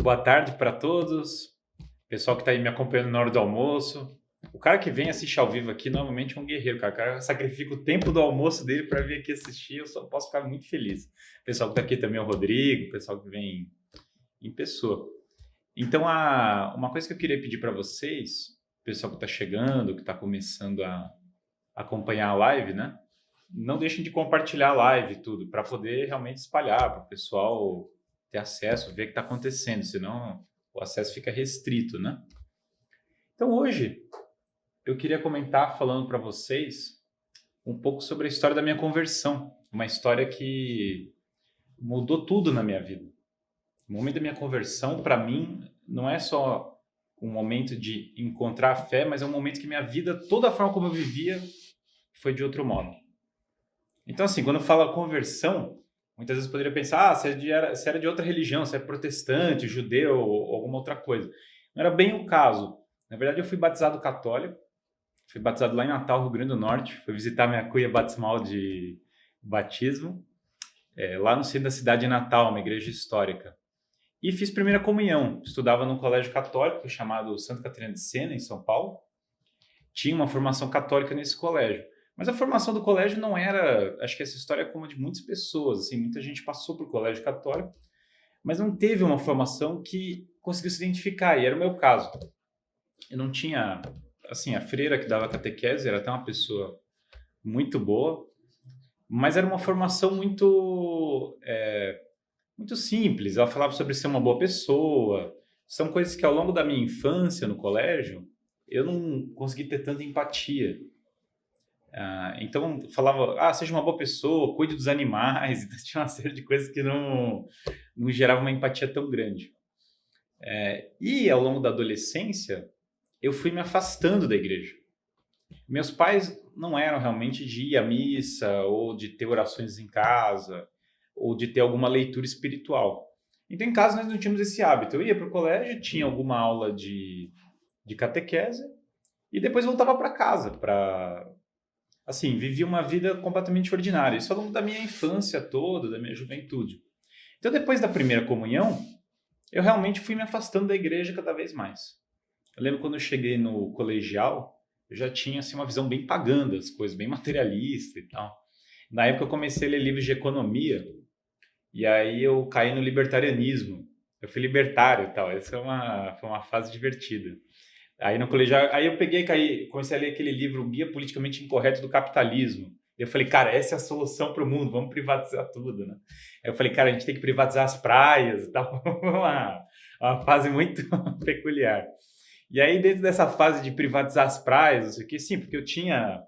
Boa tarde para todos. Pessoal que está aí me acompanhando na hora do almoço. O cara que vem assistir ao vivo aqui normalmente é um guerreiro, cara. O cara sacrifica o tempo do almoço dele para vir aqui assistir. Eu só posso ficar muito feliz. O pessoal que está aqui também é o Rodrigo, o pessoal que vem em pessoa. Então, uma coisa que eu queria pedir para vocês, o pessoal que está chegando, que está começando a acompanhar a live, né? Não deixem de compartilhar a live e tudo, para poder realmente espalhar, para o pessoal ter acesso, ver o que está acontecendo, senão o acesso fica restrito, né? Então, hoje, eu queria comentar falando para vocês um pouco sobre a história da minha conversão, uma história que mudou tudo na minha vida. O momento da minha conversão, para mim, não é só um momento de encontrar a fé, mas é um momento que minha vida, toda a forma como eu vivia, foi de outro modo. Então, assim, quando eu falo conversão, muitas vezes eu poderia pensar, se era de outra religião, se é protestante, judeu ou alguma outra coisa. Não era bem o caso. Na verdade, eu fui batizado católico, fui batizado lá em Natal, Rio Grande do Norte, fui visitar minha cuia batismal de batismo, lá no centro da cidade de Natal, uma igreja histórica. E fiz primeira comunhão, estudava num colégio católico chamado Santa Catarina de Sena, em São Paulo. Tinha uma formação católica nesse colégio. Mas a formação do colégio não era... Acho que essa história é como a de muitas pessoas. Assim, muita gente passou por colégio católico, mas não teve uma formação que conseguiu se identificar, e era o meu caso. Eu não tinha... Assim, a freira que dava catequese era até uma pessoa muito boa, mas era uma formação muito simples. Ela falava sobre ser uma boa pessoa. São coisas que ao longo da minha infância no colégio, eu não consegui ter tanta empatia. Então falava, seja uma boa pessoa, cuide dos animais. Então, tinha uma série de coisas que não gerava uma empatia tão grande. E ao longo da adolescência, eu fui me afastando da igreja. Meus pais não eram realmente de ir à missa, ou de ter orações em casa, ou de ter alguma leitura espiritual. Então, em casa, nós não tínhamos esse hábito. Eu ia para o colégio, tinha alguma aula de catequese, e depois voltava para casa, assim, vivia uma vida completamente ordinária. Isso ao longo da minha infância toda, da minha juventude. Então, depois da primeira comunhão, eu realmente fui me afastando da igreja cada vez mais. Eu lembro quando eu cheguei no colegial, eu já tinha assim, uma visão bem pagã das coisas, bem materialista e tal. Na época eu comecei a ler livros de economia, e aí eu caí no libertarianismo. Eu fui libertário e tal, essa foi uma fase divertida. Aí no colegial, aí eu comecei a ler aquele livro, O Guia Politicamente Incorreto do Capitalismo. E eu falei, cara, essa é a solução para o mundo, vamos privatizar tudo, né? Aí eu falei, cara, a gente tem que privatizar as praias e tal. Uma fase muito peculiar. E aí, dentro dessa fase de privatizar as praias, não sei o quê, sim, porque eu tinha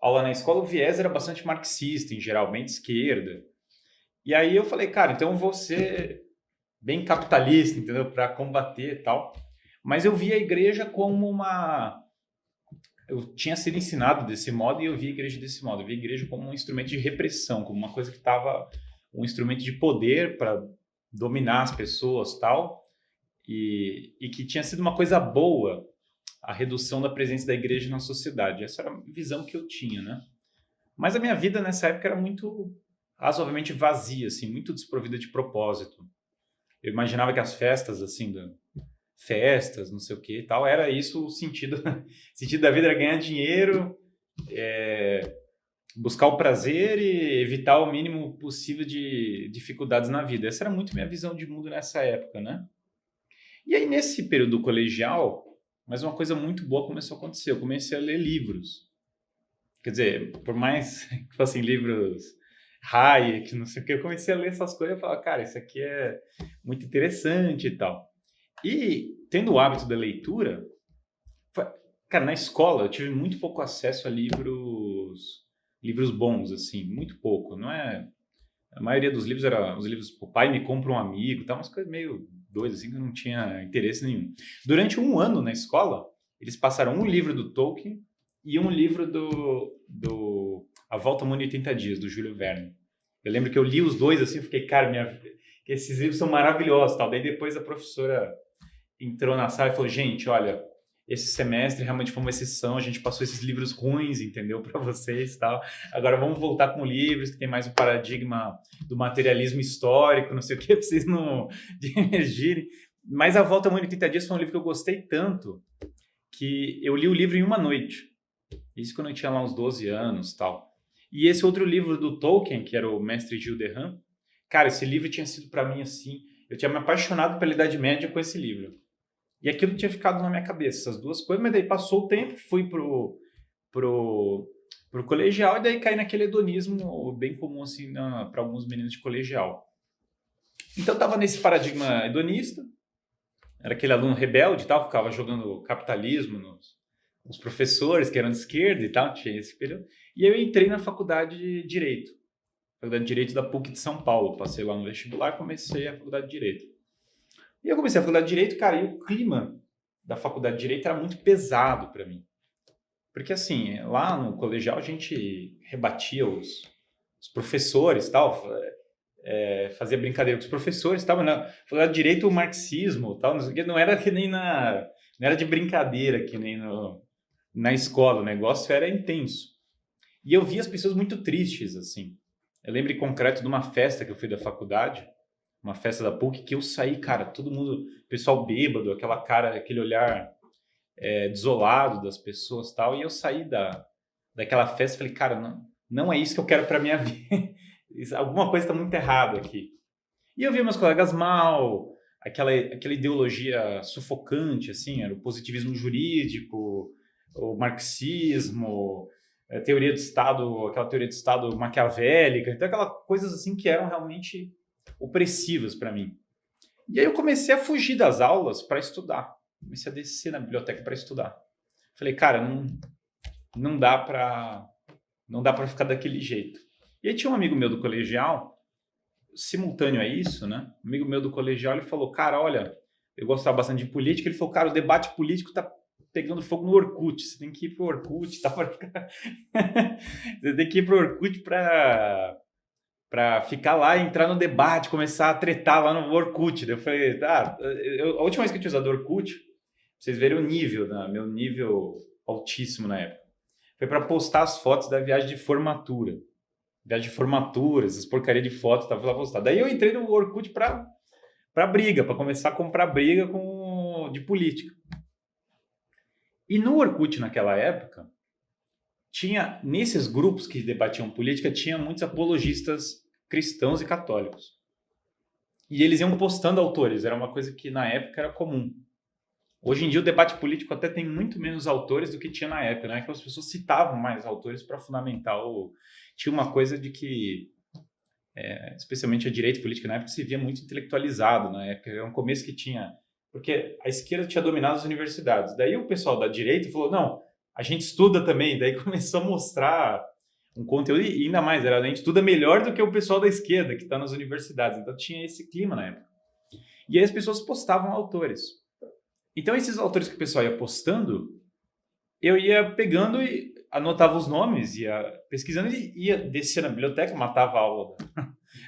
aula na escola, o viés era bastante marxista, em geral, bem de esquerda. E aí eu falei, cara, então eu vou ser bem capitalista, entendeu? Para combater e tal. Mas eu via a igreja como eu tinha sido ensinado desse modo e eu via a igreja desse modo. Eu via a igreja como um instrumento de repressão, como uma coisa que estava... um instrumento de poder para dominar as pessoas tal. E que tinha sido uma coisa boa a redução da presença da igreja na sociedade. Essa era a visão que eu tinha, né? Mas a minha vida nessa época era muito razoavelmente vazia, assim, muito desprovida de propósito. Eu imaginava que as festas, assim, festas, não sei o que e tal, era isso o sentido, o sentido da vida era ganhar dinheiro, buscar o prazer e evitar o mínimo possível de dificuldades na vida. Essa era muito minha visão de mundo nessa época, né? E aí, nesse período colegial, mas uma coisa muito boa começou a acontecer. Eu comecei a ler livros. Quer dizer, por mais que fossem livros Hayek, não sei o que, eu comecei a ler essas coisas e falava, cara, isso aqui é muito interessante e tal. E, tendo o hábito da leitura, cara, na escola eu tive muito pouco acesso a livros bons, assim, muito pouco. Não é... A maioria dos livros era os livros, o pai me compra um amigo, tal, umas coisas meio doidas, assim, que eu não tinha interesse nenhum. Durante um ano na escola, eles passaram um livro do Tolkien e um livro do A Volta ao Mundo em 80 Dias, do Júlio Verne. Eu lembro que eu li os dois assim, eu fiquei, cara, esses livros são maravilhosos, tal. Daí depois a professora entrou na sala e falou, gente, olha, esse semestre realmente foi uma exceção, a gente passou esses livros ruins, entendeu, para vocês e tal. Agora vamos voltar com livros que tem mais um paradigma do materialismo histórico, não sei o que, pra vocês não emergirem. Mas A Volta ao Mundo em 80 Dias foi um livro que eu gostei tanto que eu li o livro em uma noite. Isso quando eu tinha lá uns 12 anos e tal. E esse outro livro do Tolkien, que era o Mestre Gil de Rã, cara, esse livro tinha sido para mim assim, eu tinha me apaixonado pela Idade Média com esse livro. E aquilo tinha ficado na minha cabeça, essas duas coisas, mas daí passou o tempo, fui pro colegial e daí caí naquele hedonismo bem comum assim para alguns meninos de colegial. Então eu tava nesse paradigma hedonista, era aquele aluno rebelde e tal, ficava jogando capitalismo nos professores que eram de esquerda e tal, tinha esse período. E eu entrei na faculdade de Direito. Faculdade de Direito da PUC de São Paulo. Passei lá no vestibular, comecei a faculdade de Direito. E eu comecei a faculdade de Direito, cara, e o clima da faculdade de Direito era muito pesado para mim. Porque assim, lá no colegial a gente rebatia os professores e tal, fazia brincadeira com os professores, tal, mas na faculdade de Direito o marxismo, tal, não era que nem não era de brincadeira, que nem na escola, o negócio era intenso. E eu via as pessoas muito tristes, assim. Eu lembro em concreto de uma festa que eu fui da faculdade, uma festa da PUC, que eu saí, cara, todo mundo, pessoal bêbado, aquela cara, aquele olhar desolado das pessoas, tal, e eu saí daquela festa e falei, cara, não é isso que eu quero para minha vida. Alguma coisa está muito errada aqui. E eu vi meus colegas mal, aquela ideologia sufocante, assim, era o positivismo jurídico, o marxismo, a teoria do Estado, aquela teoria do Estado maquiavélica, então aquelas coisas assim que eram realmente opressivas para mim. E aí eu comecei a fugir das aulas para estudar. Comecei a descer na biblioteca para estudar. Falei, cara, não dá para ficar daquele jeito. E aí tinha um amigo meu do colegial, simultâneo a isso, né? Um amigo meu do colegial, ele falou, cara, olha, eu gostava bastante de política, ele falou, cara, o debate político tá pegando fogo no Orkut, você tem que ir pro Orkut, tá? Você tem que ir pro Orkut para ficar lá, entrar no debate, começar a tretar lá no Orkut. Daí eu falei, tá, a última vez que eu tinha usado o Orkut, pra vocês verem o nível, né? Meu nível altíssimo na época, foi para postar as fotos da viagem de formatura. Viagem de formatura, essas porcaria de fotos, tava lá postado. Daí eu entrei no Orkut para briga, para começar a comprar briga de política. E no Orkut naquela época, tinha, nesses grupos que debatiam política, tinha muitos apologistas cristãos e católicos. E eles iam postando autores, era uma coisa que na época era comum. Hoje em dia o debate político até tem muito menos autores do que tinha na época, né? Que as pessoas citavam mais autores para fundamentar Tinha uma coisa de que, especialmente a direita política na época, se via muito intelectualizado na época. Era um começo que tinha... Porque a esquerda tinha dominado as universidades. Daí o pessoal da direita falou, não, a gente estuda também. Daí começou a mostrar um conteúdo, e ainda mais, a gente estuda melhor do que o pessoal da esquerda que está nas universidades. Então tinha esse clima na época. E aí as pessoas postavam autores. Então, esses autores que o pessoal ia postando, eu ia pegando e anotava os nomes, ia pesquisando e ia descer na biblioteca, matava a aula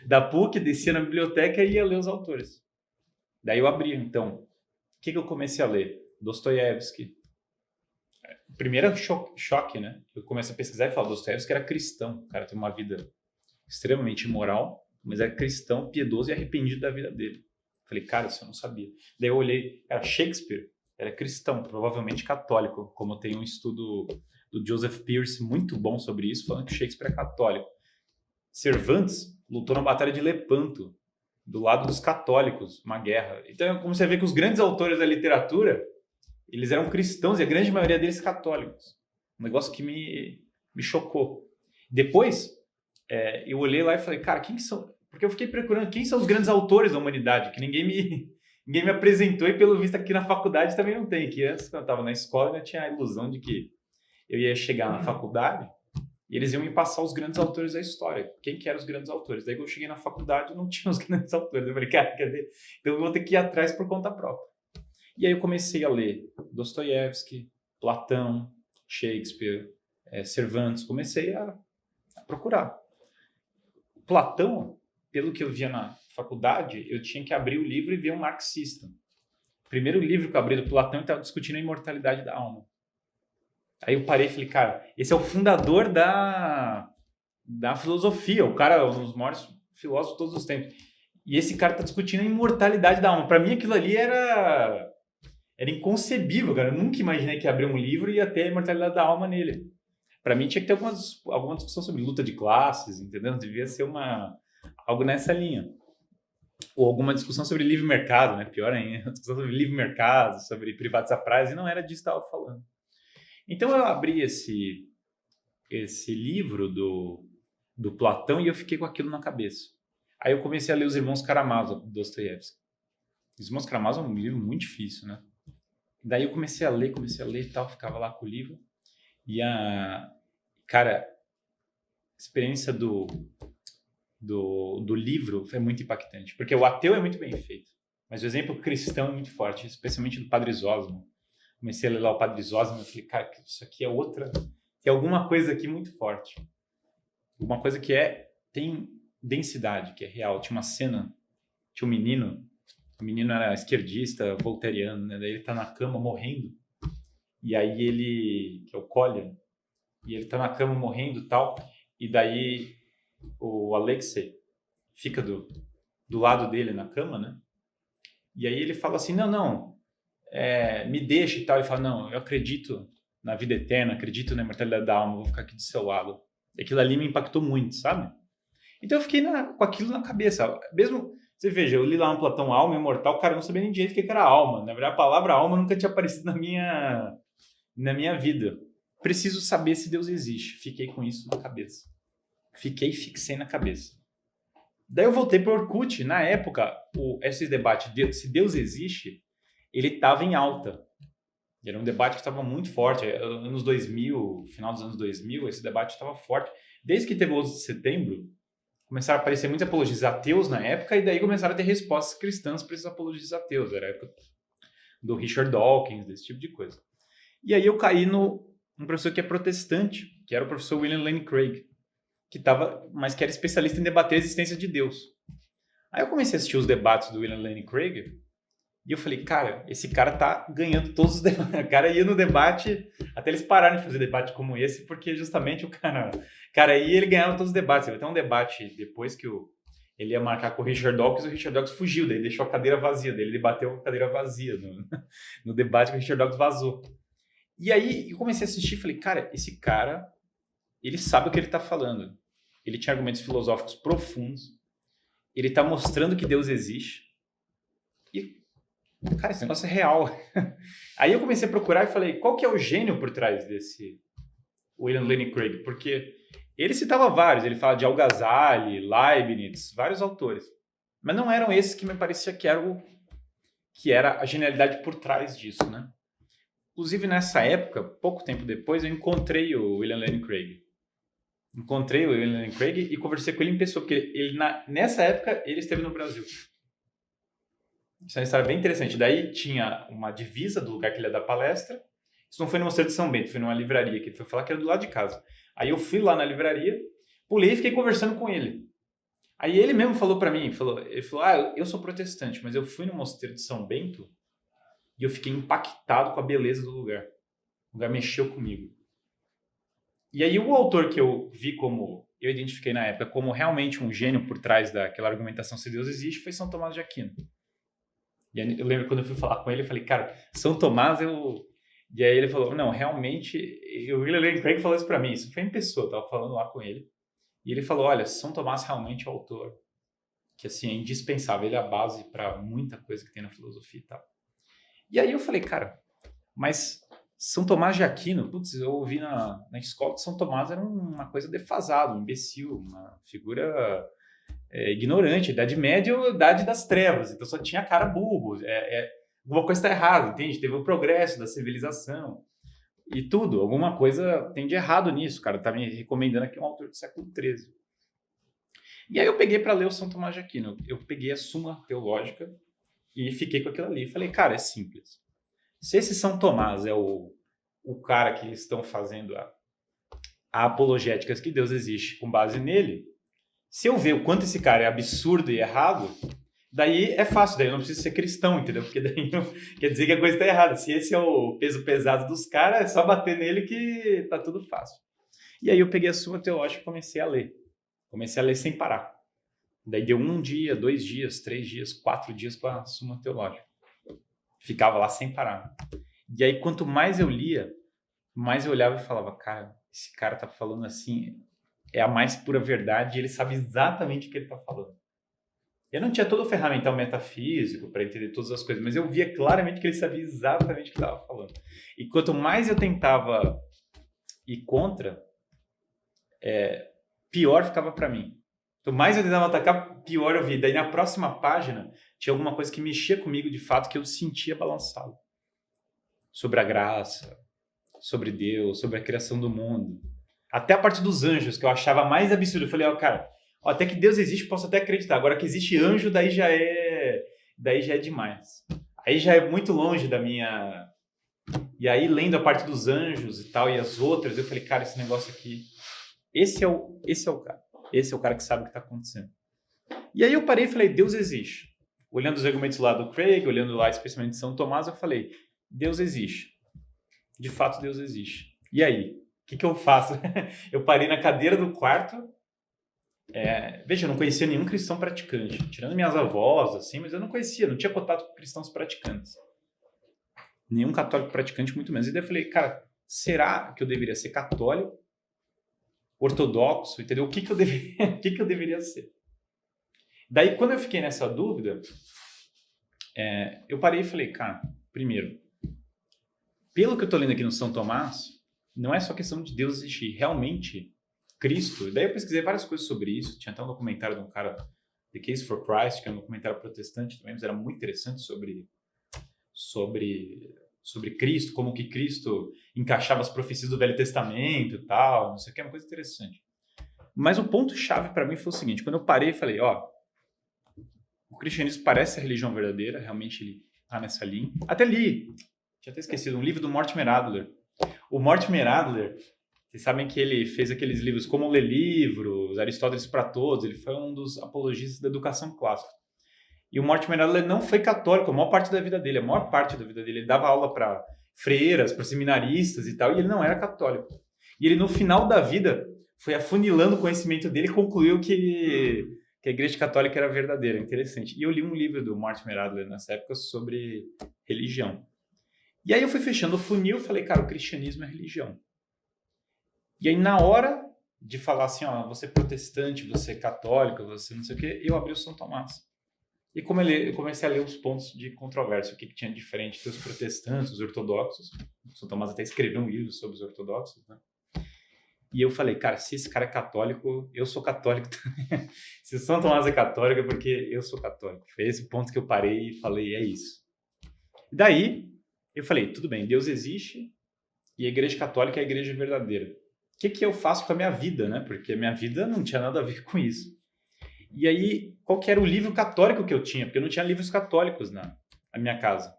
da PUC, descia na biblioteca e ia ler os autores. Daí eu abria, então. O que eu comecei a ler? Dostoiévski. Primeiro choque, né? Eu comecei a pesquisar e falar, Dostoiévski era cristão. O cara tem uma vida extremamente imoral, mas era cristão, piedoso e arrependido da vida dele. Falei, cara, isso eu não sabia. Daí eu olhei, era Shakespeare, era cristão, provavelmente católico, como tem um estudo do Joseph Pearce muito bom sobre isso, falando que Shakespeare é católico. Cervantes lutou na Batalha de Lepanto, do lado dos católicos, uma guerra. Então, como você vê que os grandes autores da literatura, eles eram cristãos e a grande maioria deles católicos. Um negócio que me chocou. Depois, eu olhei lá e falei, cara, quem que são... Porque eu fiquei procurando quem são os grandes autores da humanidade, que ninguém me apresentou e pelo visto aqui na faculdade também não tem. Que antes, quando eu estava na escola, eu tinha a ilusão de que eu ia chegar na faculdade e eles iam me passar os grandes autores da história. Quem que eram os grandes autores? Daí que eu cheguei na faculdade e não tinha os grandes autores. Eu falei, cara, cadê? Então eu vou ter que ir atrás por conta própria. E aí eu comecei a ler Dostoiévski, Platão, Shakespeare, Cervantes. Comecei a procurar. Platão, pelo que eu via na faculdade, eu tinha que abrir o livro e ver um marxista. O primeiro livro que eu abri do Platão estava discutindo a imortalidade da alma. Aí eu parei e falei, cara, esse é o fundador da filosofia, o cara, um dos maiores filósofos de todos os tempos. E esse cara tá discutindo a imortalidade da alma. Para mim aquilo ali era inconcebível, cara. Eu nunca imaginei que ia abrir um livro e ia ter a imortalidade da alma nele. Para mim tinha que ter alguma discussão sobre luta de classes, entendeu? Devia ser algo nessa linha. Ou alguma discussão sobre livre mercado, né? Pior ainda, discussão sobre livre mercado, sobre privatizar praias, e não era disso que estava falando. Então eu abri esse livro do Platão e eu fiquei com aquilo na cabeça. Aí eu comecei a ler Os Irmãos Karamazov, do Dostoiévski. Os Irmãos Karamazov é um livro muito difícil, né? Daí eu comecei a ler e tal, ficava lá com o livro. E cara, a experiência do livro foi muito impactante, porque o ateu é muito bem feito, mas o exemplo cristão é muito forte, especialmente do Padre Zosmo. Comecei a ler lá o Padre Zosmo e falei, cara, isso aqui tem alguma coisa aqui muito forte. Alguma coisa que tem densidade, que é real. Tinha uma cena, tinha um menino, o menino era esquerdista, voltairiano, né? Daí ele tá na cama morrendo, e aí que é o Kolya, e ele tá na cama morrendo e tal, e daí o Alexei fica do lado dele na cama, né? E aí ele fala assim, não, me deixa e tal. Ele fala, não, eu acredito na vida eterna, acredito na imortalidade da alma, vou ficar aqui do seu lado. E aquilo ali me impactou muito, sabe? Então eu fiquei com aquilo na cabeça. Mesmo, você veja, eu li lá no Platão, alma imortal, cara, eu não sabia nem direito o que era alma. Na verdade, a palavra alma nunca tinha aparecido na minha vida. Preciso saber se Deus existe. Fiquei com isso na cabeça. Fixei na cabeça. Daí eu voltei para o Orkut. Na época, esse debate se Deus existe, ele estava em alta. Era um debate que estava muito forte. Anos 2000, final dos anos 2000, esse debate estava forte. Desde que teve o 11 de setembro, começaram a aparecer muitos apologistas ateus na época, e daí começaram a ter respostas cristãs para esses apologistas ateus. Era a época do Richard Dawkins, desse tipo de coisa. E aí eu caí num professor que é protestante, que era o professor William Lane Craig, mas que era especialista em debater a existência de Deus. Aí eu comecei a assistir os debates do William Lane Craig, e eu falei, cara, esse cara tá ganhando todos os debates. O cara ia no debate, até eles pararem de fazer debate como esse, porque justamente o cara ia e ele ganhava todos os debates. Teve até um debate depois que ele ia marcar com o Richard Dawkins, o Richard Dawkins fugiu, daí deixou a cadeira vazia dele, ele bateu a cadeira vazia no debate que o Richard Dawkins vazou. E aí eu comecei a assistir e falei, cara, esse cara, ele sabe o que ele tá falando. Ele tinha argumentos filosóficos profundos, ele tá mostrando que Deus existe, e, cara, esse negócio é real. Aí eu comecei a procurar e falei, qual que é o gênio por trás desse William Lane Craig? Porque ele citava vários, ele fala de Al-Ghazali, Leibniz, vários autores. Mas não eram esses que me parecia que era a genialidade por trás disso, né? Inclusive, nessa época, pouco tempo depois, eu encontrei o William Lane Craig. E conversei com ele em pessoa, porque nessa época ele esteve no Brasil. Isso é uma história bem interessante. Daí tinha uma divisa do lugar que ele ia dar palestra. Isso não foi no Mosteiro de São Bento, foi numa livraria, que ele foi falar que era do lado de casa. Aí eu fui lá na livraria, pulei e fiquei conversando com ele. Aí ele mesmo falou para mim, ele falou, eu sou protestante, mas eu fui no Mosteiro de São Bento e eu fiquei impactado com a beleza do lugar. O lugar mexeu comigo. E aí o autor que eu identifiquei na época como realmente um gênio por trás daquela argumentação se Deus existe, foi São Tomás de Aquino. E aí, eu lembro quando eu fui falar com ele, eu falei, cara, São Tomás E aí ele falou, não, realmente, o William Lane Craig falou isso pra mim, isso foi em pessoa, eu tava falando lá com ele. E ele falou, olha, São Tomás realmente é o autor que, assim, é indispensável, ele é a base para muita coisa que tem na filosofia e tal. E aí eu falei, cara, mas São Tomás de Aquino, putz, eu ouvi na escola que São Tomás era uma coisa defasada, um imbecil, uma figura ignorante, Idade Média ou Idade das Trevas, então só tinha cara burro, alguma coisa está errada, entende? Teve o progresso da civilização e tudo, alguma coisa tem de errado nisso, cara, tá me recomendando aqui um autor do século XIII. E aí eu peguei para ler o São Tomás de Aquino, eu peguei a Suma Teológica e fiquei com aquilo ali. Falei, cara, é simples. Se esse São Tomás é o cara que eles estão fazendo a apologéticas que Deus existe com base nele, se eu ver o quanto esse cara é absurdo e errado, daí é fácil, daí eu não preciso ser cristão, entendeu? Porque daí não quer dizer que a coisa está errada. Se esse é o peso pesado dos caras, é só bater nele que tá tudo fácil. E aí eu peguei a Suma Teológica e comecei a ler. Comecei a ler sem parar. Daí deu 1 dia, 2 dias, 3 dias, 4 dias com a Suma Teológica. Ficava lá sem parar. E aí, quanto mais eu lia, mais eu olhava e falava, cara, esse cara tá falando assim, é a mais pura verdade e ele sabe exatamente o que ele tá falando. Eu não tinha todo o ferramental metafísico para entender todas as coisas, mas eu via claramente que ele sabia exatamente o que estava falando. E quanto mais eu tentava ir contra, pior ficava para mim. Quanto mais eu tentava atacar, pior eu via. Daí na próxima página tinha alguma coisa que mexia comigo de fato, que eu sentia balançado. Sobre a graça, sobre Deus, sobre a criação do mundo. Até a parte dos anjos, que eu achava mais absurdo. Eu falei, cara, até que Deus existe, posso até acreditar. Agora que existe anjo, daí já é demais. Aí já é muito longe da minha... E aí, lendo a parte dos anjos e tal, e as outras, eu falei, cara, esse negócio aqui... Esse é o cara. Esse é o cara que sabe o que está acontecendo. E aí eu parei e falei, Deus existe. Olhando os argumentos lá do Craig, olhando lá especialmente de São Tomás, eu falei, Deus existe. De fato, Deus existe. E aí? O que eu faço? Eu parei na cadeira do quarto. Veja, eu não conhecia nenhum cristão praticante. Tirando minhas avós, assim, mas eu não conhecia, não tinha contato com cristãos praticantes. Nenhum católico praticante, muito menos. E daí eu falei, cara, será que eu deveria ser católico? Ortodoxo? Entendeu? O que eu deveria ser? Daí, quando eu fiquei nessa dúvida, eu parei e falei, cara, primeiro, pelo que eu estou lendo aqui no São Tomás, não é só questão de Deus existir. Realmente, Cristo... Daí eu pesquisei várias coisas sobre isso. Tinha até um documentário de um cara, The Case for Christ, que é um documentário protestante também, mas era muito interessante sobre Cristo, como que Cristo encaixava as profecias do Velho Testamento e tal, não sei o que, é uma coisa interessante. Mas o ponto-chave para mim foi o seguinte, quando eu parei e falei, o cristianismo parece a religião verdadeira, realmente ele está nessa linha. Até li, tinha até esquecido, um livro do Mortimer Adler. O Mortimer Adler, vocês sabem que ele fez aqueles livros Como Ler Livros, Aristóteles para Todos, ele foi um dos apologistas da educação clássica. E o Mortimer Adler não foi católico a maior parte da vida dele. Ele dava aula para freiras, para seminaristas e tal, e ele não era católico. E ele, no final da vida, foi afunilando o conhecimento dele e concluiu que a Igreja Católica era verdadeira. Interessante. E eu li um livro do Mortimer Adler nessa época sobre religião. E aí eu fui fechando o funil e falei, cara, o cristianismo é religião. E aí, na hora de falar assim, você é protestante, você é católico, você não sei o quê, eu abri o São Tomás. E eu comecei a ler os pontos de controvérsia, o que tinha de diferente entre os protestantes, os ortodoxos. O São Tomás até escreveu um livro sobre os ortodoxos, né? E eu falei, cara, se esse cara é católico, eu sou católico também. Se o São Tomás é católico, é porque eu sou católico. Foi esse ponto que eu parei e falei, é isso. E daí, eu falei, tudo bem, Deus existe e a Igreja Católica é a Igreja verdadeira. O que eu faço com a minha vida, né? Porque a minha vida não tinha nada a ver com isso. E aí, qual que era o livro católico que eu tinha? Porque eu não tinha livros católicos na minha casa.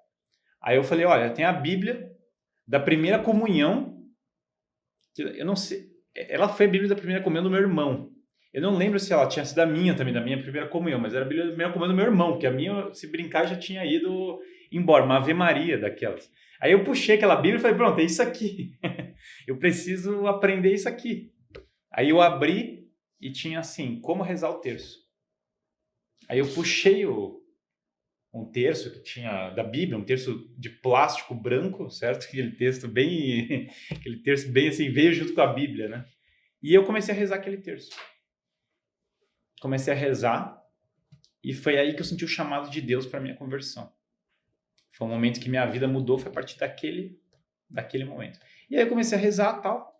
Aí eu falei, olha, tem a Bíblia da Primeira Comunhão. Eu não sei, ela foi a Bíblia da Primeira Comunhão do meu irmão. Eu não lembro se ela tinha sido a minha também, da minha Primeira Comunhão, mas era a Bíblia da Primeira Comunhão do meu irmão, que a minha, se brincar, já tinha ido embora, uma Ave Maria daquelas. Aí eu puxei aquela Bíblia e falei, pronto, é isso aqui. Eu preciso aprender isso aqui. Aí eu abri e tinha assim, como rezar o terço. Aí eu puxei um terço que tinha da Bíblia, um terço de plástico branco, certo? Aquele terço bem assim, veio junto com a Bíblia, né? E eu comecei a rezar aquele terço. Comecei a rezar e foi aí que eu senti o chamado de Deus para minha conversão. Foi um momento que minha vida mudou, foi a partir daquele momento. E aí eu comecei a rezar e tal.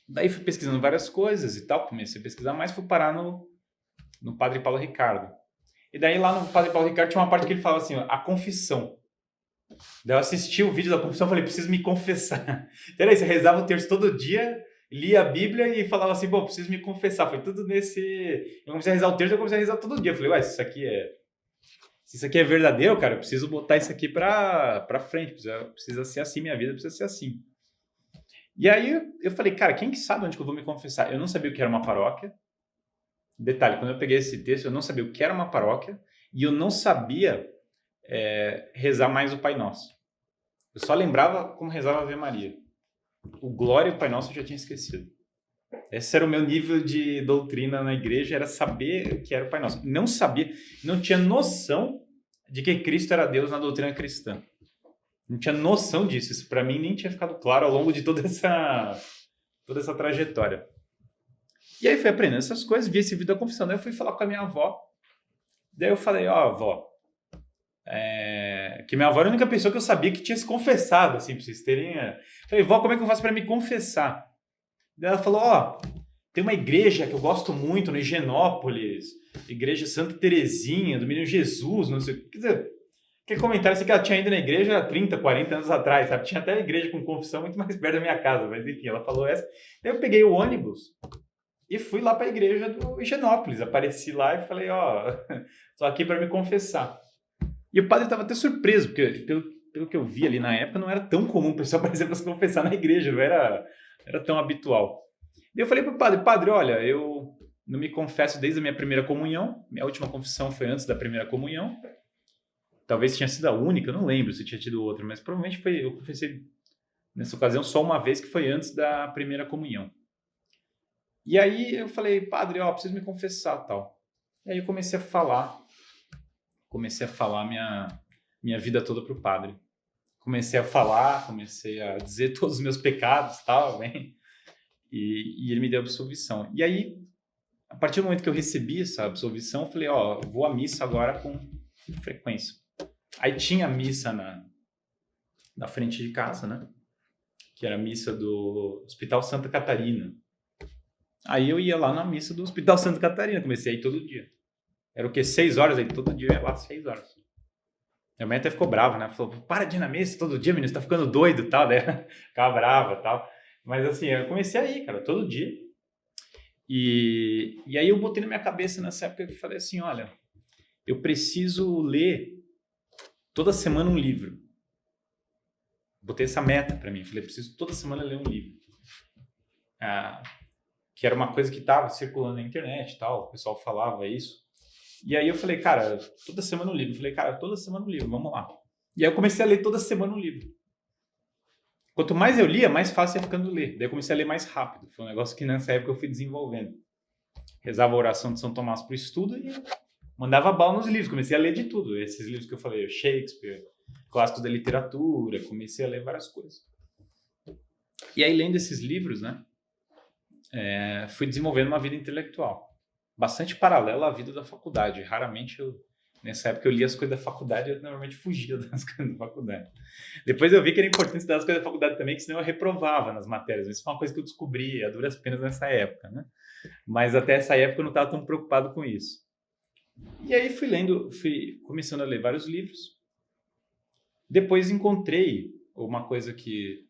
Daí fui pesquisando várias coisas e tal, comecei a pesquisar mais, fui parar no Padre Paulo Ricardo. E daí lá no Padre Paulo Ricardo tinha uma parte que ele falava assim, a confissão. Daí eu assisti o vídeo da confissão e falei, preciso me confessar. Então você rezava o terço todo dia, lia a Bíblia e falava assim, preciso me confessar. Foi tudo nesse... Eu comecei a rezar o terço, eu comecei a rezar todo dia. Eu falei, se isso aqui é verdadeiro, cara, eu preciso botar isso aqui pra frente. Precisa ser assim, minha vida precisa ser assim. E aí eu falei, cara, quem que sabe onde que eu vou me confessar? Eu não sabia o que era uma paróquia. Detalhe, quando eu peguei esse texto, eu não sabia o que era uma paróquia e eu não sabia rezar mais o Pai Nosso. Eu só lembrava como rezava a Ave Maria. O Glória e o Pai Nosso eu já tinha esquecido. Esse era o meu nível de doutrina na igreja, era saber o que era o Pai Nosso. Não sabia, não tinha noção de que Cristo era Deus na doutrina cristã. Não tinha noção disso. Isso para mim nem tinha ficado claro ao longo de toda essa trajetória. E aí fui aprendendo essas coisas, vi esse vídeo da confissão. Daí eu fui falar com a minha avó. Daí eu falei, ó, avó, que minha avó era a única pessoa que eu sabia que tinha se confessado, assim, pra vocês terem... Falei, vó, como é que eu faço para me confessar? Daí ela falou, ó, tem uma igreja que eu gosto muito no Higienópolis, Igreja Santa Terezinha, do Menino Jesus, não sei o que. Quer dizer, aquele comentário assim que ela tinha ido na igreja há 30, 40 anos atrás, sabe? Tinha até igreja com confissão muito mais perto da minha casa, mas enfim, ela falou essa. Daí eu peguei o ônibus e fui lá para a igreja do Higienópolis. Apareci lá e falei, ó, tô aqui para me confessar. E o padre estava até surpreso, porque pelo que eu vi ali na época, não era tão comum o pessoal aparecer para se confessar na igreja, não era tão habitual. E eu falei pro padre, olha, eu não me confesso desde a minha primeira comunhão, minha última confissão foi antes da primeira comunhão, talvez tinha sido a única, eu não lembro se tinha tido outra, mas provavelmente eu confessei nessa ocasião só uma vez, que foi antes da primeira comunhão. E aí eu falei, padre, ó, preciso me confessar, tal. E aí eu comecei a falar minha vida toda pro padre. Comecei a dizer todos os meus pecados, tal, bem, e ele me deu absolvição. E aí, a partir do momento que eu recebi essa absolvição, eu falei, ó, vou à missa agora com frequência. Aí tinha a missa na frente de casa, né? Que era a missa do Hospital Santa Catarina. Aí eu ia lá na missa do Hospital Santa Catarina, comecei a ir todo dia. Era o quê? 6 horas, aí todo dia eu ia lá 6 horas. Minha mãe até ficou brava, né? Falou, para de ir na missa todo dia, menino, você tá ficando doido e tal. Daí ficava brava e tal. Mas assim, eu comecei a ir, cara, todo dia. E aí eu botei na minha cabeça nessa época e falei assim, olha, eu preciso ler toda semana um livro. Botei essa meta para mim. Falei, preciso toda semana ler um livro. Que era uma coisa que estava circulando na internet e tal, o pessoal falava isso. E aí eu falei, cara, toda semana um livro. Eu falei, cara, toda semana um livro, vamos lá. E aí eu comecei a ler toda semana um livro. Quanto mais eu lia, mais fácil ia ficando ler. Daí eu comecei a ler mais rápido. Foi um negócio que nessa época eu fui desenvolvendo. Rezava a oração de São Tomás pro estudo e mandava bala nos livros. Comecei a ler de tudo. Esses livros que eu falei, Shakespeare, clássicos da literatura, comecei a ler várias coisas. E aí, lendo esses livros, né, fui desenvolvendo uma vida intelectual. Bastante paralela à vida da faculdade. Raramente nessa época eu lia as coisas da faculdade, eu normalmente fugia das coisas da faculdade. Depois eu vi que era importante estudar as coisas da faculdade também, que senão eu reprovava nas matérias. Isso foi uma coisa que eu descobri a duras penas nessa época, né? Mas até essa época eu não estava tão preocupado com isso. E aí fui começando a ler vários livros. Depois encontrei uma coisa que...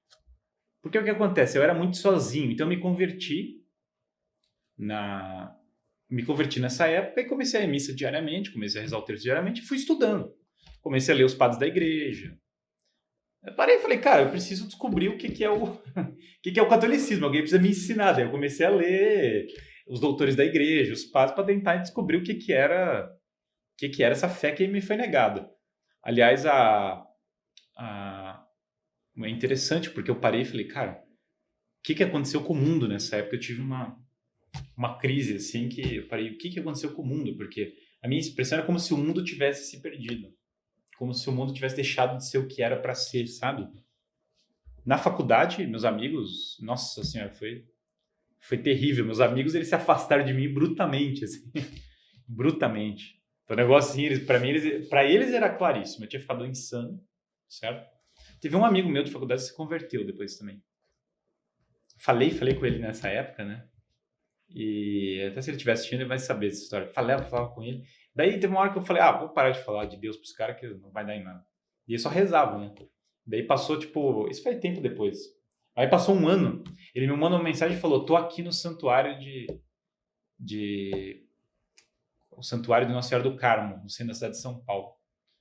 Porque o que acontece? Eu era muito sozinho, então eu me converti nessa época e comecei a ir à missa diariamente, comecei a rezar o terço diariamente e fui estudando. Comecei a ler os padres da igreja. Eu parei e falei, cara, eu preciso descobrir o que é o catolicismo, alguém precisa me ensinar. Daí eu comecei a ler os doutores da igreja, os padres, para tentar descobrir o que era essa fé que me foi negada. Aliás, é interessante, porque eu parei e falei, cara, o que aconteceu com o mundo nessa época? Eu tive uma crise, assim, que eu parei, o que aconteceu com o mundo? Porque a minha expressão era como se o mundo tivesse se perdido. Como se o mundo tivesse deixado de ser o que era para ser, sabe? Na faculdade, meus amigos, nossa senhora, foi terrível. Meus amigos, eles se afastaram de mim brutamente, assim. Brutamente. Então, o negócio, assim, para eles era claríssimo. Eu tinha ficado insano, certo? Teve um amigo meu de faculdade que se converteu depois também. Falei com ele nessa época, né? E até se ele estiver assistindo, ele vai saber essa história. Falava com ele. Daí teve uma hora que eu falei, vou parar de falar de Deus pros caras que não vai dar em nada. E ele só rezava, né? Daí passou, tipo, isso faz tempo depois. Aí passou um ano, ele me mandou uma mensagem e falou, tô aqui no santuário o santuário de Nossa Senhora do Carmo, no centro da cidade de São Paulo.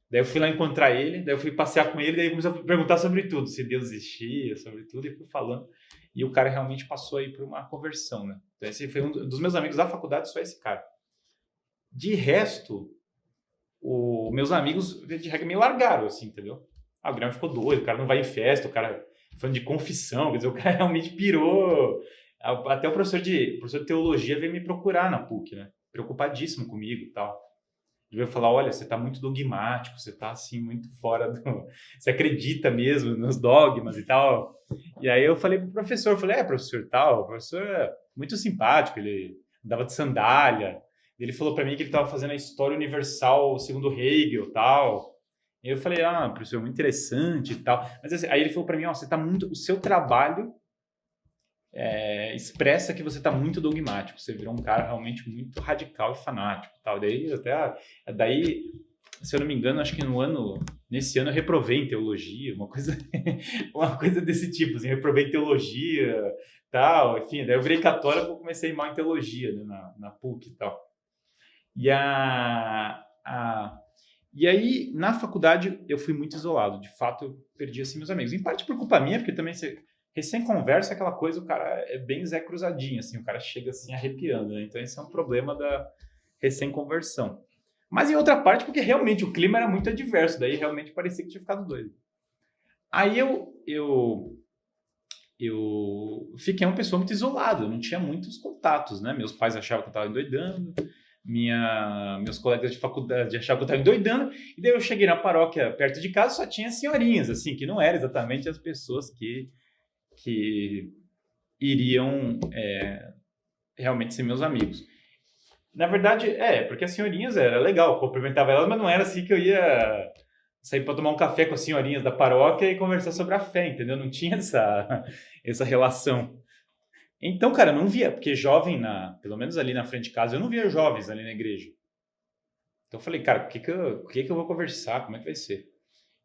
Daí eu fui lá encontrar ele, daí eu fui passear com ele, daí ele começou a perguntar sobre tudo, se Deus existia, sobre tudo, e fui falando. E o cara realmente passou aí por uma conversão, né? Então esse foi um dos meus amigos da faculdade, só esse cara. De resto, meus amigos, de regra, me largaram, assim, entendeu? O Guilherme ficou doido, o cara não vai em festa, o cara falando de confissão, quer dizer, o cara realmente pirou Até o professor de teologia veio me procurar na PUC, né? Preocupadíssimo comigo e tal. Ele veio falar, olha, você está muito dogmático, você está assim, muito fora do... Você acredita mesmo nos dogmas e tal. E aí eu falei pro professor, eu falei, professor tal, o professor é muito simpático, ele andava de sandália. Ele falou para mim que ele estava fazendo a história universal segundo Hegel e tal. E eu falei, professor, muito interessante e tal. Mas assim, aí ele falou para mim, você está muito... O seu trabalho expressa que você está muito dogmático. Você virou um cara realmente muito radical e fanático. Tal. Daí, se eu não me engano, acho que nesse ano eu reprovei em teologia, uma coisa desse tipo. Assim, eu reprovei em teologia, tal. Enfim, daí eu virei católico e comecei a ir mal em teologia, né, na PUC e tal. E aí, na faculdade, eu fui muito isolado. De fato, eu perdi assim, meus amigos. Em parte por culpa minha, porque também recém-conversa aquela coisa, o cara é bem Zé Cruzadinho, assim, o cara chega assim arrepiando, né? Então esse é um problema da recém-conversão. Mas em outra parte, porque realmente o clima era muito adverso, daí realmente parecia que tinha ficado doido. Aí eu fiquei uma pessoa muito isolada, eu não tinha muitos contatos, né? Meus pais achavam que eu estava endoidando, meus colegas de faculdade achavam que eu estava endoidando, e daí eu cheguei na paróquia perto de casa, só tinha senhorinhas, assim, que não eram exatamente as pessoas que iriam realmente ser meus amigos. Na verdade, porque as senhorinhas era legal, cumprimentava elas, mas não era assim que eu ia sair para tomar um café com as senhorinhas da paróquia e conversar sobre a fé, entendeu? Não tinha essa relação. Então, cara, eu não via, porque jovem, pelo menos ali na frente de casa, eu não via jovens ali na igreja. Então eu falei, cara, o que eu vou conversar? Como é que vai ser?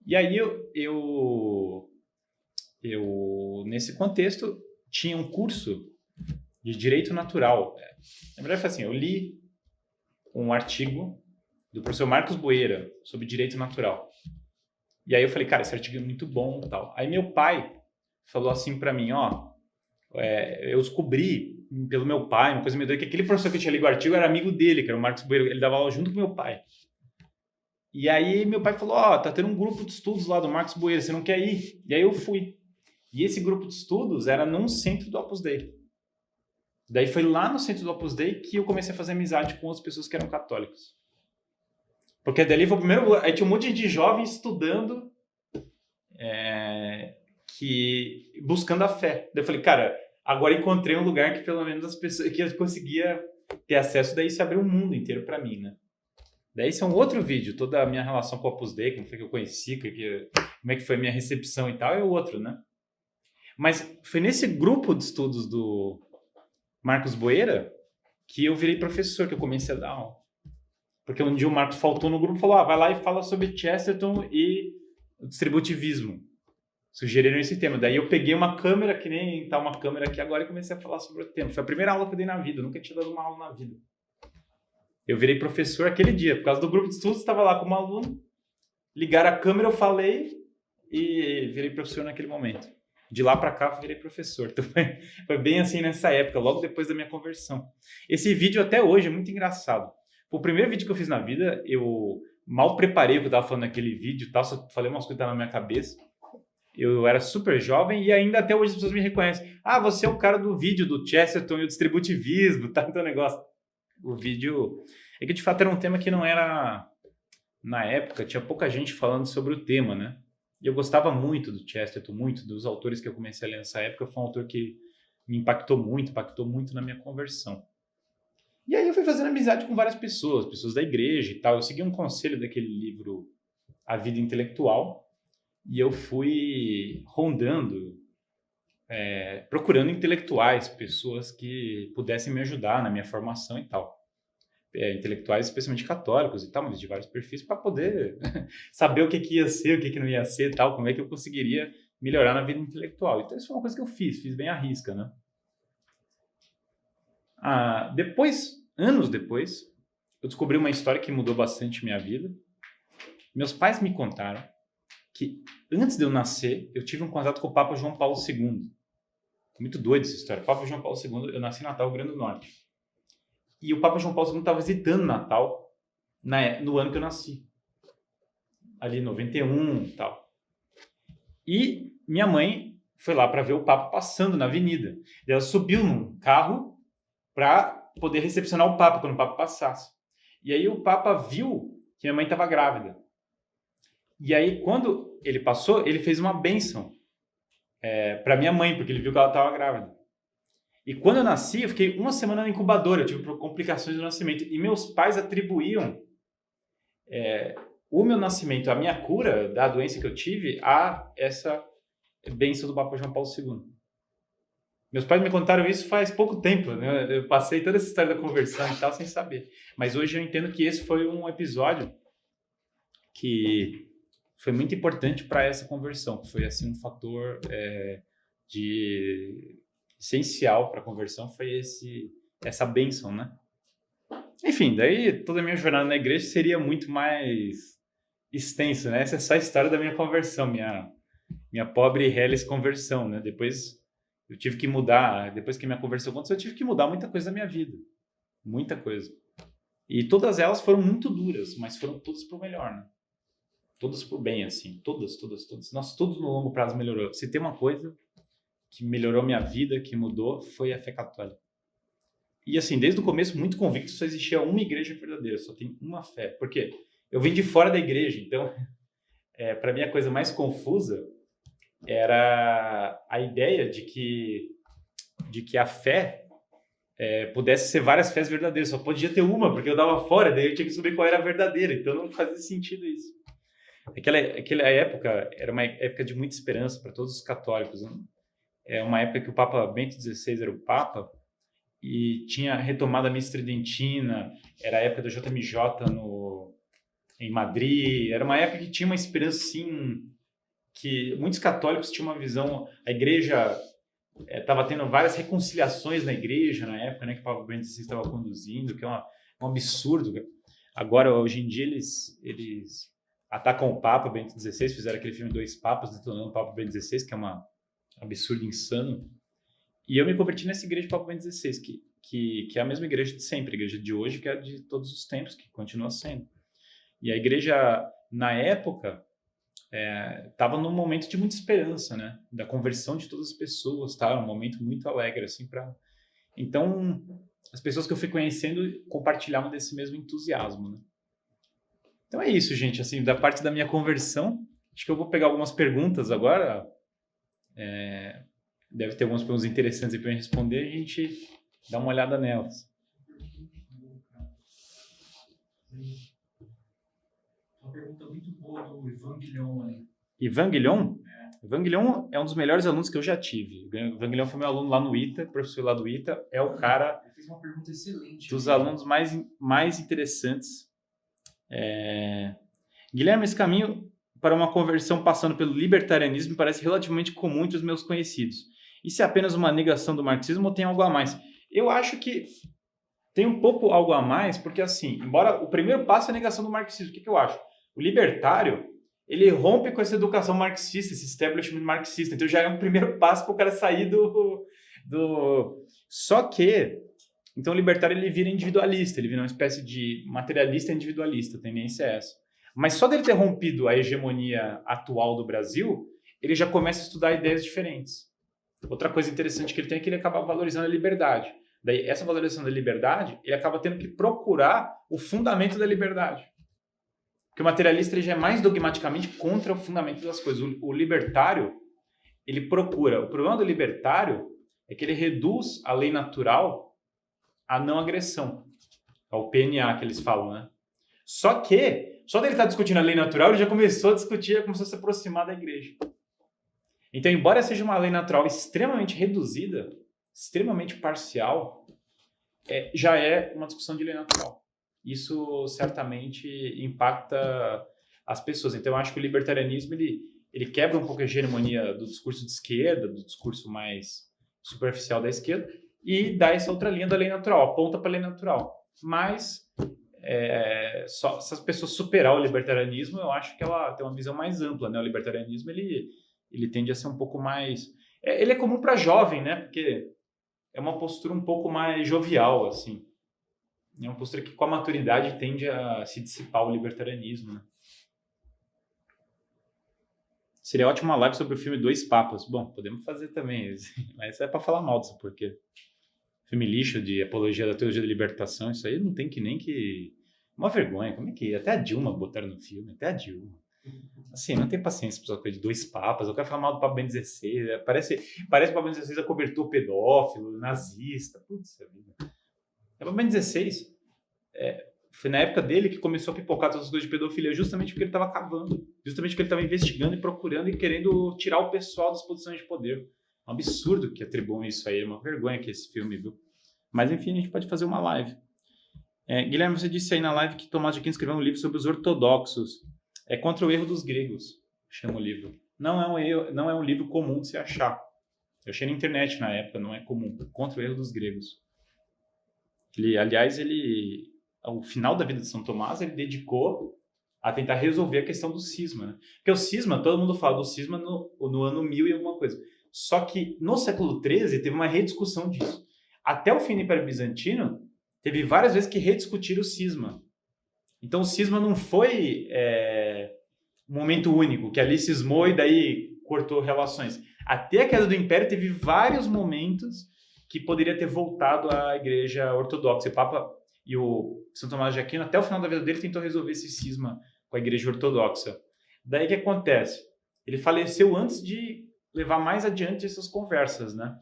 E aí eu nesse contexto, tinha um curso de Direito Natural. Na verdade, foi assim, eu li um artigo do professor Marcos Boeira sobre Direito Natural. E aí eu falei, cara, esse artigo é muito bom e tal. Aí meu pai falou assim para mim, eu descobri pelo meu pai, uma coisa meio doida, que aquele professor que tinha lido o artigo era amigo dele, que era o Marcos Boeira, ele dava aula junto com meu pai. E aí meu pai falou, tá tendo um grupo de estudos lá do Marcos Boeira, você não quer ir? E aí eu fui. E esse grupo de estudos era num centro do Opus Dei. Daí foi lá no centro do Opus Dei que eu comecei a fazer amizade com outras pessoas que eram católicas. Porque dali foi o primeiro... Aí tinha um monte de jovens estudando, buscando a fé. Daí eu falei, cara, agora encontrei um lugar que pelo menos as pessoas... que eu conseguia ter acesso, daí se abriu um mundo inteiro para mim, né? Daí esse é um outro vídeo, toda a minha relação com o Opus Dei, como foi que eu conheci, como é que foi a minha recepção e tal, é outro, né? Mas foi nesse grupo de estudos do Marcos Boeira que eu virei professor, que eu comecei a dar aula. Porque um dia o Marcos faltou no grupo e falou, vai lá e fala sobre Chesterton e o distributivismo. Sugeriram esse tema. Daí eu peguei uma câmera, que nem tá uma câmera aqui agora, e comecei a falar sobre o tema. Foi a primeira aula que eu dei na vida, eu nunca tinha dado uma aula na vida. Eu virei professor aquele dia, por causa do grupo de estudos, estava lá como aluno, ligaram a câmera, eu falei e virei professor naquele momento. De lá para cá, eu virei professor. Então, foi bem assim nessa época, logo depois da minha conversão. Esse vídeo até hoje é muito engraçado. Foi o primeiro vídeo que eu fiz na vida, eu mal preparei o que eu estava falando naquele vídeo e tal, só falei umas coisas que estavam na minha cabeça. Eu era super jovem e ainda até hoje as pessoas me reconhecem. Você é o cara do vídeo do Chesterton e o distributivismo, tá? Então, negócio. O vídeo... É que, de fato, era um tema que não era... Na época, tinha pouca gente falando sobre o tema, né? E eu gostava muito do Chesterton, muito dos autores que eu comecei a ler nessa época. Foi um autor que me impactou muito na minha conversão. E aí eu fui fazendo amizade com várias pessoas da igreja e tal. Eu segui um conselho daquele livro A Vida Intelectual e eu fui rondando, procurando intelectuais, pessoas que pudessem me ajudar na minha formação e tal. Intelectuais especialmente católicos e tal, mas de vários perfis, para poder saber o que ia ser, o que não ia ser e tal, como é que eu conseguiria melhorar na vida intelectual. Então isso foi uma coisa que eu fiz bem à risca, né? Anos depois, eu descobri uma história que mudou bastante minha vida. Meus pais me contaram que antes de eu nascer, eu tive um contato com o Papa João Paulo II. Muito doida essa história. O Papa João Paulo II, eu nasci em Natal, Rio Grande do Norte. E o Papa João Paulo II estava visitando Natal no ano que eu nasci. Ali, 91 e tal. E minha mãe foi lá para ver o Papa passando na avenida. E ela subiu num carro para poder recepcionar o Papa quando o Papa passasse. E aí o Papa viu que minha mãe estava grávida. E aí, quando ele passou, ele fez uma bênção para minha mãe, porque ele viu que ela estava grávida. E quando eu nasci, eu fiquei uma semana na incubadora, eu tive complicações do nascimento. E meus pais atribuíam o meu nascimento, a minha cura da doença que eu tive, a essa bênção do Papa João Paulo II. Meus pais me contaram isso faz pouco tempo, né? Eu passei toda essa história da conversão e tal sem saber. Mas hoje eu entendo que esse foi um episódio que foi muito importante para essa conversão, que foi assim um fator essencial para a conversão, foi essa bênção, né? Enfim, daí toda a minha jornada na igreja seria muito mais extensa, né? Essa é só a história da minha conversão, minha pobre e reles conversão, né? Depois eu tive que mudar, depois que minha conversão aconteceu, eu tive que mudar muita coisa da minha vida. Muita coisa. E todas elas foram muito duras, mas foram todas pro melhor, né? Todas pro bem, assim. Todas. Nossa, tudo no longo prazo melhorou. Se tem uma coisa que melhorou minha vida, que mudou, foi a fé católica. E assim, desde o começo, muito convicto, só existia uma igreja verdadeira, só tem uma fé. Por quê? Eu vim de fora da igreja, então, para mim a coisa mais confusa era a ideia de que a fé pudesse ser várias fés verdadeiras, só podia ter uma, porque eu dava fora, daí eu tinha que descobrir qual era a verdadeira, então não fazia sentido isso. Aquela época era uma época de muita esperança para todos os católicos, né? É uma época que o Papa Bento XVI era o Papa e tinha retomado a missa tridentina, era a época do JMJ em Madrid, era uma época que tinha uma esperança, sim, que muitos católicos tinham uma visão, a igreja estava tendo várias reconciliações na igreja na época, né, que o Papa Bento XVI estava conduzindo, que é um absurdo. Agora, hoje em dia, eles atacam o Papa Bento XVI, fizeram aquele filme Dois Papas, detonando o Papa Bento XVI, que é um absurdo insano. E eu me converti nessa igreja do Papa Bento XVI, que é a mesma igreja de sempre, a igreja de hoje, que é a de todos os tempos, que continua sendo. E a igreja, na época, estava num momento de muita esperança, né? Da conversão de todas as pessoas, tá? Um momento muito alegre, assim, Então, as pessoas que eu fui conhecendo compartilhavam desse mesmo entusiasmo, né? Então é isso, gente, assim, da parte da minha conversão, acho que eu vou pegar algumas perguntas agora, deve ter algumas perguntas interessantes aí para eu responder, a gente dá uma olhada nelas. Uma pergunta muito boa do Ivan Guilhom aí. Ivan Guilhom? Ivan Guilhom é um dos melhores alunos que eu já tive. Ivan Guilhom foi meu aluno lá no ITA, professor lá do ITA, é o cara... Ele fez uma pergunta excelente. Dos alunos mais interessantes. Guilherme, esse caminho para uma conversão passando pelo libertarianismo parece relativamente comum entre os meus conhecidos. Isso é apenas uma negação do marxismo ou tem algo a mais? Eu acho que tem um pouco algo a mais, porque assim, embora o primeiro passo é a negação do marxismo, o que eu acho? O libertário, ele rompe com essa educação marxista, esse establishment marxista, então já é um primeiro passo para o cara sair do... Só que, então o libertário ele vira individualista, ele vira uma espécie de materialista individualista, a tendência é essa. Mas só dele ter rompido a hegemonia atual do Brasil, ele já começa a estudar ideias diferentes. Outra coisa interessante que ele tem é que ele acaba valorizando a liberdade. Daí, essa valorização da liberdade, ele acaba tendo que procurar o fundamento da liberdade. Porque o materialista ele já é mais dogmaticamente contra o fundamento das coisas. O libertário, ele procura. O problema do libertário é que ele reduz a lei natural à não agressão. Ao PNA que eles falam, né? Só que, só dele estar discutindo a lei natural, ele já começou a discutir, já começou a se aproximar da igreja. Então, embora seja uma lei natural extremamente reduzida, extremamente parcial, já é uma discussão de lei natural. Isso certamente impacta as pessoas. Então, eu acho que o libertarianismo ele quebra um pouco a hegemonia do discurso de esquerda, do discurso mais superficial da esquerda, e dá essa outra linha da lei natural, aponta para a lei natural. Mas, só, se as pessoas superar o libertarianismo, eu acho que ela tem uma visão mais ampla, né? O libertarianismo ele tende a ser um pouco mais... ele é comum para jovem, né? Porque é uma postura um pouco mais jovial, assim. É uma postura que, com a maturidade, tende a se dissipar o libertarianismo, né? Seria ótimo uma live sobre o filme Dois Papas. Bom, podemos fazer também, mas é para falar mal disso, porque filme lixo de apologia da teologia da libertação, isso aí não tem que nem que... Uma vergonha, como é que... Até a Dilma botaram no filme, até a Dilma. Assim, não tem paciência pra essa coisa de Dois Papas, eu quero falar mal do Papa Bento XVI, parece o Papa Bento XVI acobertou pedófilo, nazista, putz, a vida. O Papa Bento XVI, foi na época dele que começou a pipocar todas as coisas de pedofilia, justamente porque ele estava cavando, justamente porque ele estava investigando e procurando e querendo tirar o pessoal das posições de poder. Um absurdo que atribuam isso aí, é uma vergonha que esse filme, viu? Mas enfim, a gente pode fazer uma live. Guilherme, você disse aí na live que Tomás de Aquino escreveu um livro sobre os ortodoxos. É Contra o Erro dos Gregos, chama o livro. Não é um livro comum de se achar. Eu achei na internet na época, não é comum. Contra o Erro dos Gregos. Aliás, ao final da vida de São Tomás, ele dedicou a tentar resolver a questão do cisma. Né? Porque o cisma, todo mundo fala do cisma no ano 1000 e alguma coisa. Só que no século XIII teve uma rediscussão disso. Até o fim do Império Bizantino, teve várias vezes que rediscutiram o cisma. Então o cisma não foi um momento único, que ali cismou e daí cortou relações. Até a queda do Império teve vários momentos que poderia ter voltado à Igreja Ortodoxa. O Papa e o São Tomás de Aquino, até o final da vida dele, tentou resolver esse cisma com a Igreja Ortodoxa. Daí o que acontece? Ele faleceu antes de levar mais adiante essas conversas, né?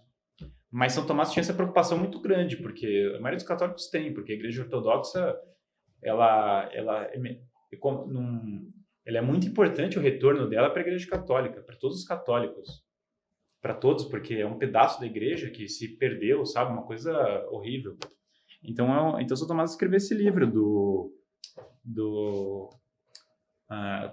Mas São Tomás tinha essa preocupação muito grande, porque a maioria dos católicos tem, porque a Igreja Ortodoxa ela é muito importante o retorno dela para a Igreja Católica, para todos os católicos, para todos, porque é um pedaço da Igreja que se perdeu, sabe, uma coisa horrível. Então São Tomás escreveu esse livro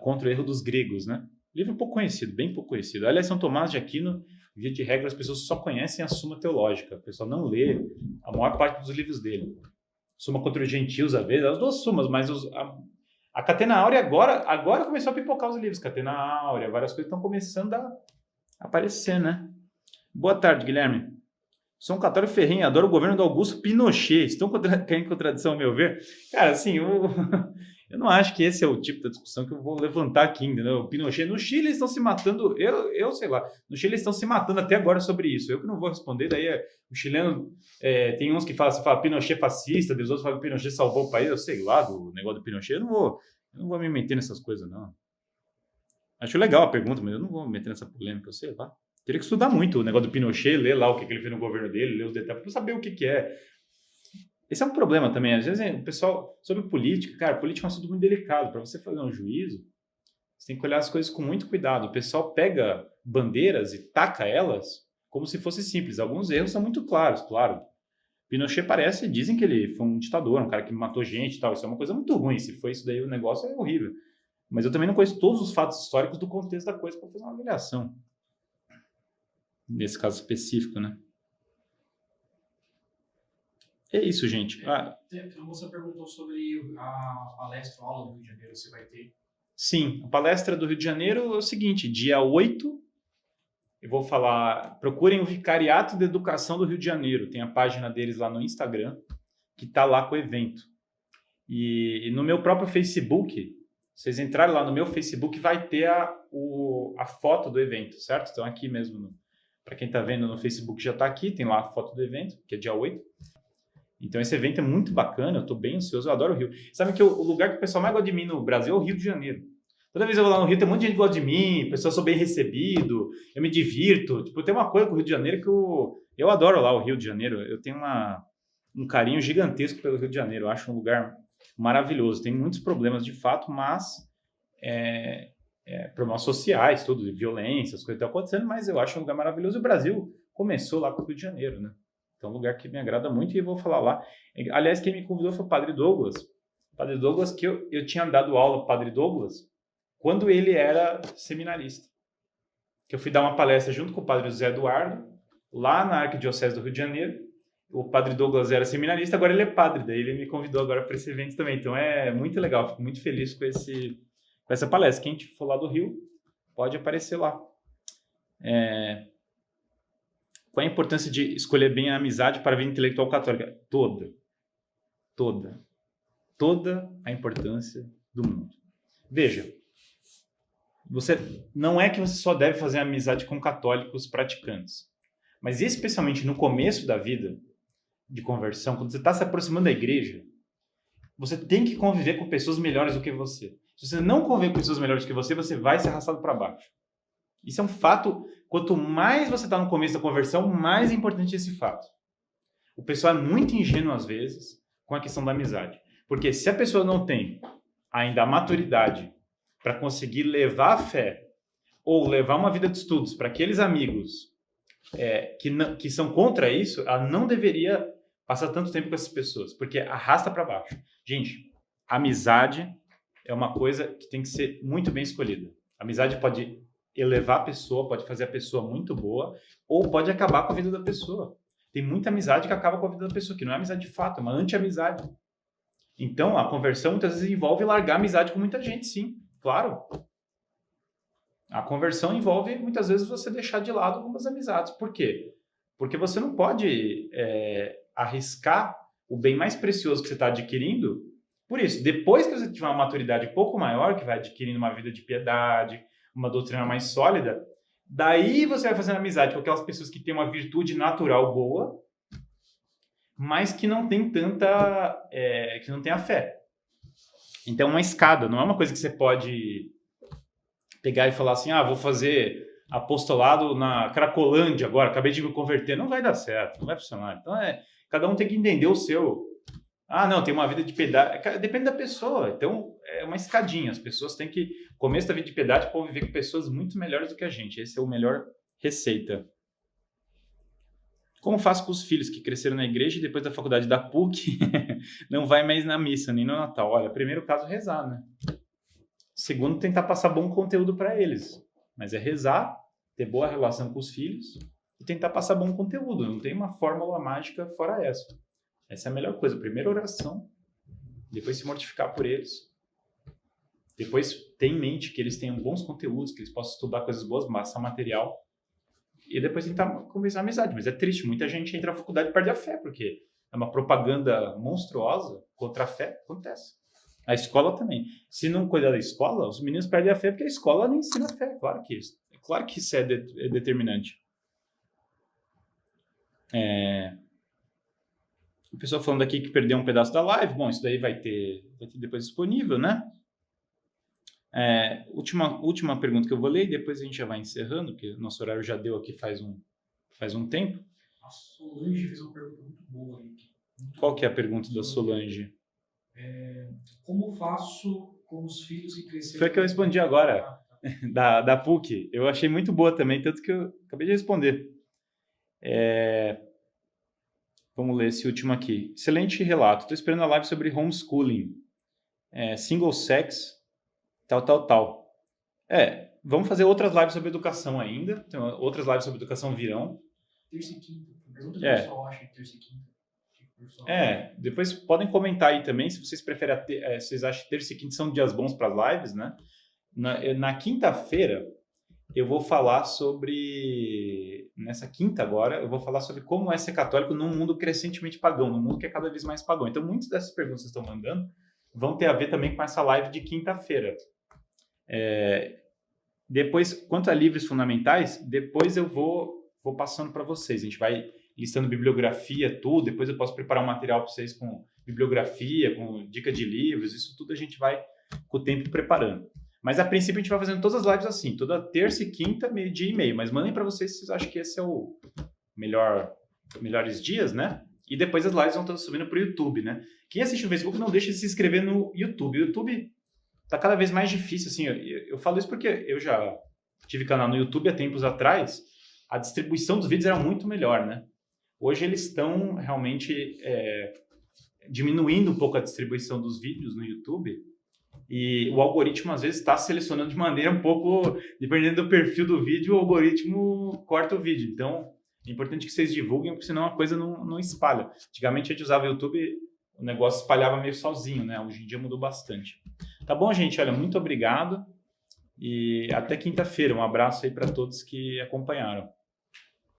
Contra o Erro dos Gregos, né? Livro pouco conhecido, bem pouco conhecido. Aliás, São Tomás de Aquino, via de regra, as pessoas só conhecem a Suma Teológica, o pessoal não lê a maior parte dos livros dele. Suma contra os gentios, às vezes, as duas sumas, mas a Catena Áurea agora começou a pipocar os livros. Catena Áurea, várias coisas estão começando a aparecer, né? Boa tarde, Guilherme. Sou um católico ferrenho, adoro o governo do Augusto Pinochet. Estão querendo contradição, ao meu ver? Cara, assim, eu não acho que esse é o tipo da discussão que eu vou levantar aqui ainda, né? O Pinochet, no Chile eles estão se matando, eu sei lá, no Chile eles estão se matando até agora sobre isso. Eu que não vou responder, daí o chileno, tem uns que falam Pinochet fascista, os outros falam que Pinochet salvou o país, eu sei lá, do negócio do Pinochet, eu não vou me meter nessas coisas, não. Acho legal a pergunta, mas eu não vou me meter nessa polêmica, eu sei lá. Teria que estudar muito o negócio do Pinochet, ler lá o que ele fez no governo dele, ler os detalhes, para saber o que é. Esse é um problema também. Às vezes o pessoal, sobre política, cara, política é um assunto muito delicado. Para você fazer um juízo, você tem que olhar as coisas com muito cuidado. O pessoal pega bandeiras e taca elas como se fosse simples. Alguns erros são muito claros, claro. Pinochet dizem que ele foi um ditador, um cara que matou gente e tal. Isso é uma coisa muito ruim. Se foi isso daí, o negócio é horrível. Mas eu também não conheço todos os fatos históricos do contexto da coisa para fazer uma avaliação. Nesse caso específico, né? É isso, gente. Você perguntou sobre a palestra ou aula do Rio de Janeiro, você vai ter? Sim, a palestra do Rio de Janeiro é o seguinte, dia 8, eu vou falar, procurem o Vicariato de Educação do Rio de Janeiro, tem a página deles lá no Instagram, que está lá com o evento. E no meu próprio Facebook, vocês entrarem lá no meu Facebook, vai ter a foto do evento, certo? Então aqui mesmo, para quem está vendo no Facebook já está aqui, tem lá a foto do evento, que é dia 8. Então esse evento é muito bacana, eu estou bem ansioso, eu adoro o Rio. Sabe que o lugar que o pessoal mais gosta de mim no Brasil é o Rio de Janeiro. Toda vez que eu vou lá no Rio, tem um monte de gente que gosta de mim, pessoal sou bem recebido, eu me divirto. Tipo, tem uma coisa com o Rio de Janeiro que eu adoro lá, o Rio de Janeiro. Eu tenho um carinho gigantesco pelo Rio de Janeiro, eu acho um lugar maravilhoso. Tem muitos problemas de fato, mas problemas sociais, tudo, de violência, as coisas estão acontecendo, mas eu acho um lugar maravilhoso. E o Brasil começou lá com o Rio de Janeiro, né? Então é um lugar que me agrada muito e eu vou falar lá. Aliás, quem me convidou foi o Padre Douglas. O Padre Douglas, que eu tinha dado aula para o Padre Douglas quando ele era seminarista. Que eu fui dar uma palestra junto com o Padre José Eduardo, lá na Arquidiocese do Rio de Janeiro. O Padre Douglas era seminarista, agora ele é padre. Daí ele me convidou agora para esse evento também. Então é muito legal, fico muito feliz com essa palestra. Quem for lá do Rio, pode aparecer lá. Qual a importância de escolher bem a amizade para a vida intelectual católica? Toda a importância do mundo. Veja, Não é que você só deve fazer amizade com católicos praticantes, mas especialmente no começo da vida de conversão, quando você está se aproximando da igreja, você tem que conviver com pessoas melhores do que você. Se você não conviver com pessoas melhores do que você vai ser arrastado para baixo. Isso é um fato. Quanto mais você está no começo da conversão, mais importante é esse fato. O pessoal é muito ingênuo às vezes com a questão da amizade. Porque se a pessoa não tem ainda a maturidade para conseguir levar a fé ou levar uma vida de estudos para aqueles amigos que são contra isso, ela não deveria passar tanto tempo com essas pessoas, porque arrasta para baixo. Gente, amizade é uma coisa que tem que ser muito bem escolhida. Amizade pode elevar a pessoa, pode fazer a pessoa muito boa, ou pode acabar com a vida da pessoa. Tem muita amizade que acaba com a vida da pessoa, que não é amizade de fato, é uma anti-amizade. Então, a conversão muitas vezes envolve largar amizade com muita gente, sim, claro. A conversão envolve, muitas vezes, você deixar de lado algumas amizades. Por quê? Porque você não pode arriscar o bem mais precioso que você está adquirindo. Por isso, depois que você tiver uma maturidade um pouco maior, que vai adquirindo uma vida de piedade, uma doutrina mais sólida, daí você vai fazendo amizade com aquelas pessoas que têm uma virtude natural boa, mas que não tem que não tem a fé. Então, uma escada, não é uma coisa que você pode pegar e falar assim, vou fazer apostolado na Cracolândia agora, acabei de me converter. Não vai dar certo, não vai funcionar. Então, cada um tem que entender o seu. Não, tem uma vida de piedade. Depende da pessoa. Então, é uma escadinha. As pessoas têm que, no começo da vida de piedade, conviver com pessoas muito melhores do que a gente. Esse é o melhor receita. Como faço com os filhos que cresceram na igreja e depois da faculdade da PUC não vai mais na missa, nem no Natal? Olha, primeiro caso, rezar, né? Segundo, tentar passar bom conteúdo para eles. Mas é rezar, ter boa relação com os filhos e tentar passar bom conteúdo. Não tem uma fórmula mágica fora essa. Essa é a melhor coisa. Primeiro oração, depois se mortificar por eles. Depois ter em mente que eles tenham bons conteúdos, que eles possam estudar coisas boas, massa material. E depois tentar começar a amizade. Mas é triste, muita gente entra na faculdade e perde a fé, porque é uma propaganda monstruosa contra a fé. Acontece. A escola também. Se não cuidar da escola, os meninos perdem a fé porque a escola não ensina a fé. Claro que isso é determinante. O pessoal falando aqui que perdeu um pedaço da live. Bom, isso daí vai ter depois disponível, né? Última pergunta que eu vou ler e depois a gente já vai encerrando, porque o nosso horário já deu aqui faz um tempo. A Solange fez uma pergunta muito boa ali. Qual que é a pergunta da Solange? Como faço com os filhos que cresceram... Foi a que eu respondi agora, da PUC. Eu achei muito boa também, tanto que eu acabei de responder. Vamos ler esse último aqui. Excelente relato. Estou esperando a live sobre homeschooling. Single sex, tal. Vamos fazer outras lives sobre educação ainda. Então, outras lives sobre educação virão. Terça e quinta. Pergunta que o pessoal acha de terça e quinta. Depois podem comentar aí também se vocês preferem, se vocês acham que terça e quinta são dias bons para as lives, né? Na quinta-feira, eu vou falar nessa quinta agora, eu vou falar sobre como é ser católico num mundo crescentemente pagão, num mundo que é cada vez mais pagão. Então, muitas dessas perguntas que vocês estão mandando vão ter a ver também com essa live de quinta-feira. Depois, quanto a livros fundamentais, depois eu vou passando para vocês. A gente vai listando bibliografia, tudo. Depois eu posso preparar um material para vocês com bibliografia, com dica de livros. Isso tudo a gente vai, com o tempo, preparando. Mas, a princípio, a gente vai fazendo todas as lives assim. Toda terça e quinta, meio-dia e meio. Mas mandem para vocês se vocês acham que esse é o melhores dias, né? E depois as lives vão estar subindo para o YouTube, né? Quem assiste no Facebook, não deixe de se inscrever no YouTube. O YouTube está cada vez mais difícil, assim. Eu falo isso porque eu já tive canal no YouTube há tempos atrás. A distribuição dos vídeos era muito melhor, né? Hoje eles estão realmente diminuindo um pouco a distribuição dos vídeos no YouTube e o algoritmo às vezes está selecionando de maneira um pouco, dependendo do perfil do vídeo, o algoritmo corta o vídeo. Então, é importante que vocês divulguem, porque senão a coisa não espalha. Antigamente a gente usava o YouTube, o negócio espalhava meio sozinho, né? Hoje em dia mudou bastante. Tá bom, gente? Olha, muito obrigado e até quinta-feira. Um abraço aí para todos que acompanharam.